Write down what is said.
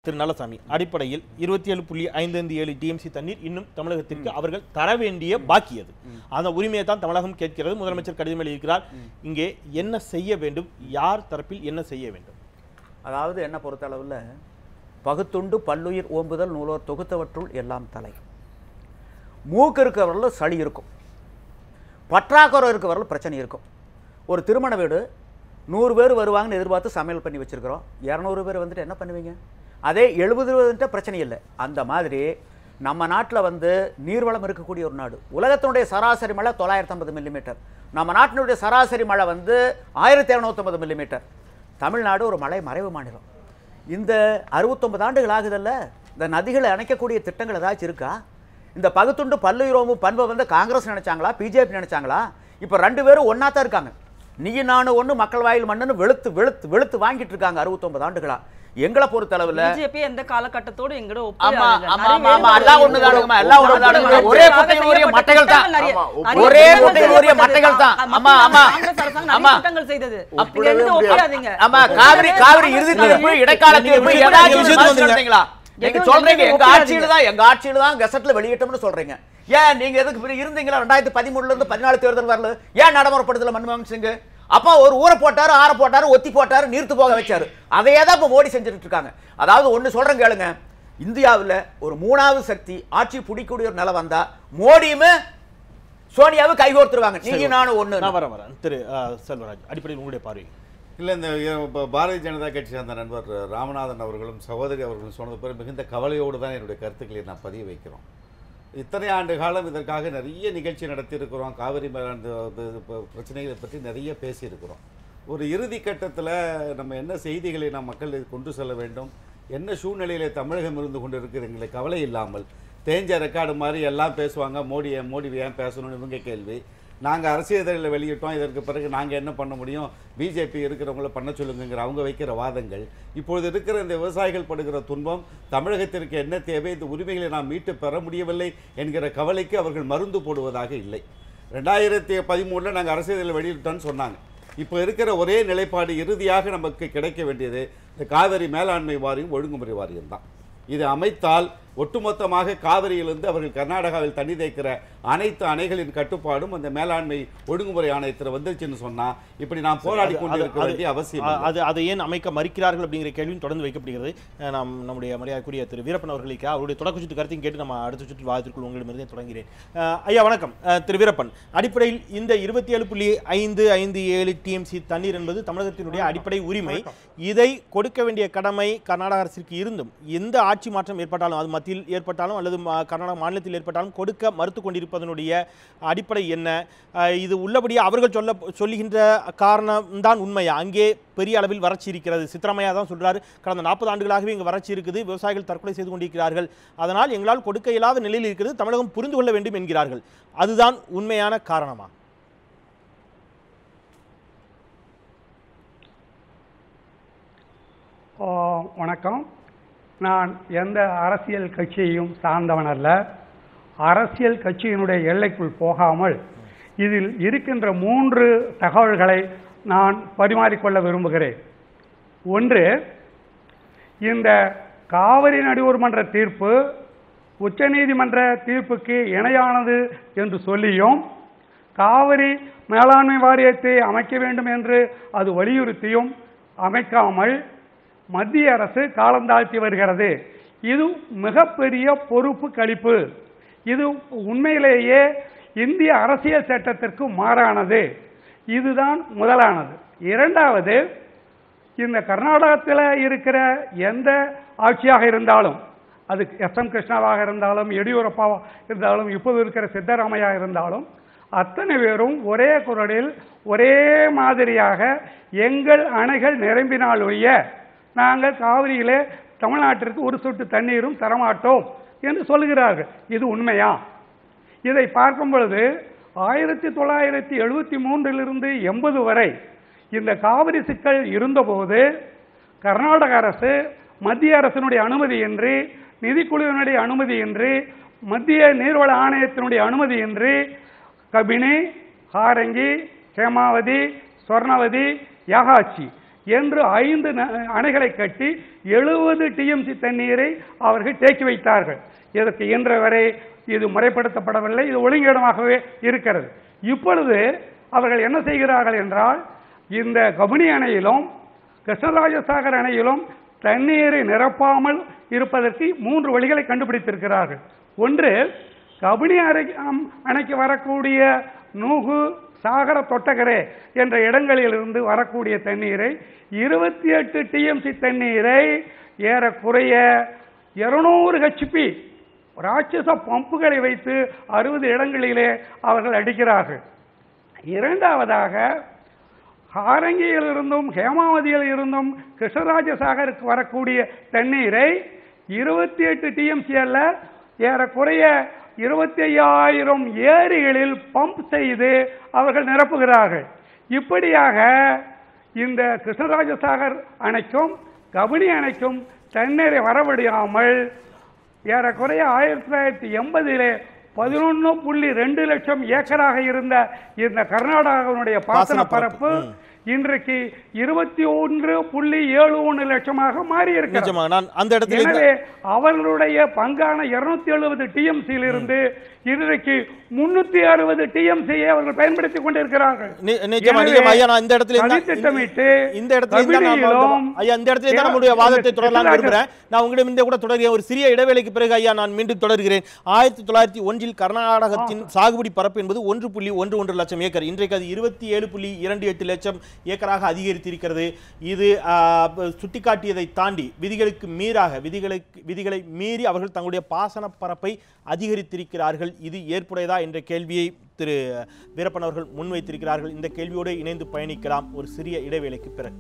திரு நல்லசாமி, அடிப்படையில் 27.57 டிஎம்சி தண்ணீர் இன்னும் தமிழகத்திற்கு அவர்கள் தர வேண்டிய பாக்கியது. அந்த உரிமையை தான் தமிழகம் கேட்கிறது. முதலமைச்சர் கடிதம் எழுதியிருக்கிறார். இங்கே என்ன செய்ய வேண்டும், யார் தரப்பில் என்ன செய்ய வேண்டும்? அதாவது என்ன பொறுத்தளவில் பகுத்துண்டு பல்லுயிர் ஓம்புதல் நூலோர் தொகுத்தவற்றுள் எல்லாம் தலை. மூக்கு இருக்கிறவர்கள் சளி இருக்கும், பற்றாக்குறை இருக்கிறவர்கள் பிரச்சனை இருக்கும். ஒரு திருமண வீடு 100 பேர் வருவாங்கன்னு எதிர்பார்த்து சமையல் பண்ணி வச்சுருக்கிறோம். 200 பேர் வந்துட்டு என்ன பண்ணுவீங்க? அதே 70 பிரச்சனை இல்லை. அந்த மாதிரி நம்ம நாட்டில் நீர்வளம் இருக்கக்கூடிய ஒரு நாடு. உலகத்தினுடைய சராசரி மழை 950 மில்லிமீட்டர். நம்ம நாட்டினுடைய சராசரி மழை 1250 மில்லிமீட்டர். தமிழ்நாடு ஒரு மழை மறைவு மாநிலம். இந்த 69 ஆண்டுகள் ஆகுதல்ல, இந்த நதிகளை அணைக்கக்கூடிய திட்டங்கள் ஏதாச்சும் இருக்கா? இந்த பகுத்துண்டு பல்லுயிரோம்பு பண்பை காங்கிரஸ் நினைச்சாங்களா, பிஜேபி நினைச்சாங்களா? இப்போ 2 பேரும் ஒன்றா தான் இருக்காங்க. நீ நானும் ஒன்று, மக்கள் வாயில் மண்ணுன்னு வெளுத்து வெளுத்து வெளுத்து வாங்கிட்டு இருக்காங்க 69 ஆண்டுகளா. எங்களை பொறுத்தளவில் பிஜேபி எந்த காலகட்டத்தோடு எங்களோட ஒரே குட்டையில் ஊறிய மட்டைகள் தான். ஒரே குட்டையில் ஊறிய மட்டைகள் தான். ஆமா, காவிரி காவிரி இறுதி தீர்ப்பு, இடைக்கால தீர்ப்பு ஏதாச்சும் நீங்க சொல்றீங்க எங்க ஆட்சியில தான் கெசட்ல வெளியிட்டோம்னு சொல்றீங்க. ஏன் நீங்க எதுக்கு இருந்தீங்களா? 2013 இருந்து 14 தேர்தல் வரல, ஏன் நடைமுறைப்படுத்தல மன்மோகன் சிங்? அப்பா ஒரு ஊரை போட்டாரு, ஆற போட்டாரு, ஒத்தி போட்டாரு, நீர்த்து போக வச்சாரு. அதையே தான் இப்ப மோடி செஞ்சுட்டு இருக்காங்க. அதாவது ஒண்ணு சொல்றேன் கேளுங்க, இந்தியாவில் ஒரு 3வது சக்தி ஆட்சி பிடிக்கூடிய ஒரு நிலை வந்தா மோடியுமே சோனியாவும் கைகோர்த்துருவாங்க. நீங்க நானும் ஒண்ணு. நான் வரேன். திரு செல்வராஜ், அடிப்படையில் உங்களுடைய பார்வை. இல்லை, இந்த பாரதிய ஜனதா கட்சி சார்ந்த நண்பர் ராமநாதன் அவர்களும் சகோதரி அவர்களும் சொன்னது பிறகு மிகுந்த கவலையோடு தான் என்னுடைய கருத்துக்களை நான் பதிவு வைக்கிறோம். இத்தனை ஆண்டு காலம் இதற்காக நிறைய நிகழ்ச்சி நடத்தியிருக்கிறோம். காவிரி பிரச்சனைகளை பற்றி நிறைய பேசியிருக்கிறோம். ஒரு இறுதி கட்டத்தில் நம்ம என்ன செய்திகளை நாம் மக்களுக்கு கொண்டு செல்ல வேண்டும், என்ன சூழ்நிலையில் தமிழகம் இருந்து கொண்டு இருக்குது எங்களை கவலை இல்லாமல் தேஞ்ச ரெக்கார்டு மாதிரி எல்லாம் பேசுவாங்க. மோடி ஏன் பேசணும்னு இவங்க கேள்வி. நாங்கள் அரசியலில் வெளியிட்டோம், இதற்கு பிறகு நாங்கள் என்ன பண்ண முடியும், பிஜேபி இருக்கிறவங்கள பண்ண சொல்லுங்கிற அவங்க வைக்கிற வாதங்கள். இப்பொழுது இருக்கிற இந்த விவசாயிகள் படுகிற துன்பம், தமிழகத்திற்கு என்ன தேவை, இந்த உரிமைகளை நாம் மீட்டு பெற முடியவில்லை என்கிற கவலைக்கு அவர்கள் மருந்து போடுவதாக இல்லை. 2013 நாங்கள் அரசியலில் வெளியிட்டோன்னு சொன்னாங்க. இப்போ இருக்கிற ஒரே நிலைப்பாடு இறுதியாக நமக்கு கிடைக்க வேண்டியது இந்த காவிரி மேலாண்மை வாரியம், ஒழுங்குமுறை வாரியம் தான். இது அமைத்தால் ஒட்டுமொத்தமாக காவிரியிலிருந்து அவர்கள் கர்நாடகாவில் தண்ணி தேய்க்கிற அனைத்து அணைகளின் கட்டுப்பாடும் அந்த மேலாண்மை ஒழுங்குமுறை ஆணையத்தில் வந்துருச்சுன்னு சொன்னா இப்படி நாம் போராடி கொண்டிருக்க வேண்டிய அவசியம். அதை ஏன் அமைக்க மறுக்கிறார்கள் அப்படிங்கிற கேள்வியும் தொடர்ந்து வைக்கப்படுகிறது. நம்முடைய மரியாதைக்குரிய திரு வீரப்பன் அவர்களுக்கு அவருடைய தொடக்க சுற்று கருத்தையும் கேட்டு நம்ம அடுத்த சுற்று வாதத்திற்குள் உங்களிடமிருந்தே தொடங்குகிறேன். ஐயா வணக்கம். திரு வீரப்பன், அடிப்படையில் இந்த 27.557 டிஎம்சி தண்ணீர் என்பது தமிழகத்தினுடைய அடிப்படை உரிமை. இதை கொடுக்க வேண்டிய கடமை கர்நாடக அரசிற்கு இருந்தும் எந்த ஆட்சி மாற்றம் ஏற்பட்டாலும், அது மத்தியில் ஏற்பட்டாலும் அல்லது கர்நாடக மாநிலத்தில் ஏற்பட்டாலும் கொடுக்க மறுத்து கொண்டிருப்பதனுடைய அடிப்படை என்ன? இது உள்ளபடியே அவர்கள் சொல்லுகின்ற காரணம்தான் உண்மையா? அங்கே பெரிய அளவில் வறட்சி இருக்கிறது. சித்தராமையா தான் சொல்றாரு, கடந்த 40 ஆண்டுகளாகவே இங்கு வறட்சி இருக்குது, விவசாயிகள் தற்கொலை செய்து கொண்டிருக்கிறார்கள், அதனால் எங்களால் கொடுக்க இயலாத நிலையில் இருக்கிறது, தமிழகம் புரிந்து கொள்ள வேண்டும் என்கிறார்கள். அதுதான் உண்மையான காரணமா? வணக்கம். நான் எந்த அரசியல் கட்சியையும் சார்ந்தவன் அல்ல. அரசியல் கட்சியினுடைய எல்லைக்குள் போகாமல் இதில் இருக்கின்ற 3 தகவல்களை நான் பரிமாறிக்கொள்ள விரும்புகிறேன். ஒன்று, இந்த காவிரி நடுவர் மன்ற தீர்ப்பு உச்சநீதிமன்ற தீர்ப்புக்கு இணையானது என்று சொல்லியும், காவிரி மேலாண்மை வாரியத்தை அமைக்க வேண்டும் என்று அது வலியுறுத்தியும் அமைக்காமல் மத்திய அரசு காலந்தாழ்த்தி வருகிறது. இது மிகப்பெரிய பொறுப்பு கழிப்பு. இது உண்மையிலேயே இந்திய அரசியல் சட்டத்திற்கு மாறானது. இதுதான் முதலானது. இரண்டாவது, இந்த கர்நாடகத்தில் இருக்கிற எந்த ஆட்சியாக இருந்தாலும், அது எஸ்.எம். கிருஷ்ணாவாக இருந்தாலும், எடியூரப்பாவாக இருந்தாலும், இப்போது இருக்கிற சித்தராமையா இருந்தாலும், அத்தனை பேரும் ஒரே குரலில் ஒரே மாதிரியாக எங்கள் அணைகள் நிரம்பினால் ஒழிய நாங்கள் காவிரியிலே தமிழ்நாட்டிற்கு ஒரு சொட்டு தண்ணீரும் தரமாட்டோம் என்று சொல்லுகிறார்கள். இது உண்மையா? இதை பார்க்கும் பொழுது 1973 80 வரை இந்த காவிரி சிக்கல் இருந்தபோது கர்நாடக அரசு மத்திய அரசினுடைய அனுமதியின்றி, நிதிக்குழுவினுடைய அனுமதியின்றி, மத்திய நீர்வள ஆணையத்தினுடைய அனுமதியின்றி கபினி, ஹாரங்கி, ஹேமாவதி, சொர்ணவதி, யாகாச்சி என்று 5 அணைகளை கட்டி 70 டிஎம்சி தண்ணீரை அவர்கள் தேக்கி வைத்தார்கள். இதற்கு இன்று வரை இது முறைப்படுத்தப்படவில்லை. இது ஒழுங்கீனமாகவே இருக்கிறது. இப்பொழுது அவர்கள் என்ன செய்கிறார்கள் என்றால், இந்த கபினி அணையிலும் கிருஷ்ணராஜசாகர் அணையிலும் தண்ணீரை நிரப்பாமல் இருப்பதற்கு 3 வழிகளை கண்டுபிடித்திருக்கிறார்கள். ஒன்று, கபினி அணைக்கு வரக்கூடிய நூகு, சாகர, தொட்டகரே என்ற இடங்களிலிருந்து வரக்கூடிய தண்ணீரை 28 டிஎம்சி தண்ணீரை ஏறக்குறைய 200 ஹெச்பி ராட்சச பம்புகளை வைத்து 60 இடங்களிலே அவர்கள் அடிக்கிறார்கள். இரண்டாவதாக, ஹாரங்கியிலிருந்தும் ஹேமாவதியில் இருந்தும் கிருஷ்ணராஜசாகருக்கு வரக்கூடிய தண்ணீரை 28 டிஎம்சி அல்ல, ஏறக்குறைய 25,000 ஏரிகளில் பம்ப் செய்து அவர்கள் நிரப்புகிறார்கள். இப்படியாக இந்த கிருஷ்ணராஜசாகர் அணைக்கும் கபினி அணைக்கும் தண்ணீரை வரவிடாமல் ஏறக்குறைய 1980 11.2 லட்சம் ஏக்கராக இருந்த இந்த கர்நாடகாவினுடைய பாசன பரப்பு இன்றைக்கு 21.71 லட்சமாக மாறி இருக்கிறது. எனவே அவர்களுடைய பங்கான 270 டிஎம்சியில் இருந்து இன்றைக்கு 360 டிஎம்சியை அவர்கள் பயன்படுத்திக் கொண்டிருக்கிறார்கள். வாதத்தை தொடரலாம் விரும்புகிறேன். நான் உங்களிடம் இந்த கூட தொடர்கிறேன். ஒரு சிறிய இடைவேளைக்கு பிறகு ஐயா நான் மீண்டும் தொடர்கிறேன். 1901 கர்நாடகத்தின் சாகுபடி பரப்பு என்பது 1.11 லட்சம் ஏக்கர். இன்றைக்கு அது 27.28 லட்சம் ஏக்கராக அதிகரித்திருக்கிறது. இது சுட்டிக்காட்டியதை தாண்டி விதிகளை மீறி அவர்கள் தங்களுடைய பாசன பரப்பை அதிகரித்திருக்கிறார்கள். இது ஏற்புடையதா என்ற கேள்வியை திரு வீரப்பன் அவர்கள் முன்வைத்திருக்கிறார்கள். இந்த கேள்வியோடு இணைந்து பயணிக்கலாம் ஒரு சிறிய இடைவேளைக்கு பிறகு.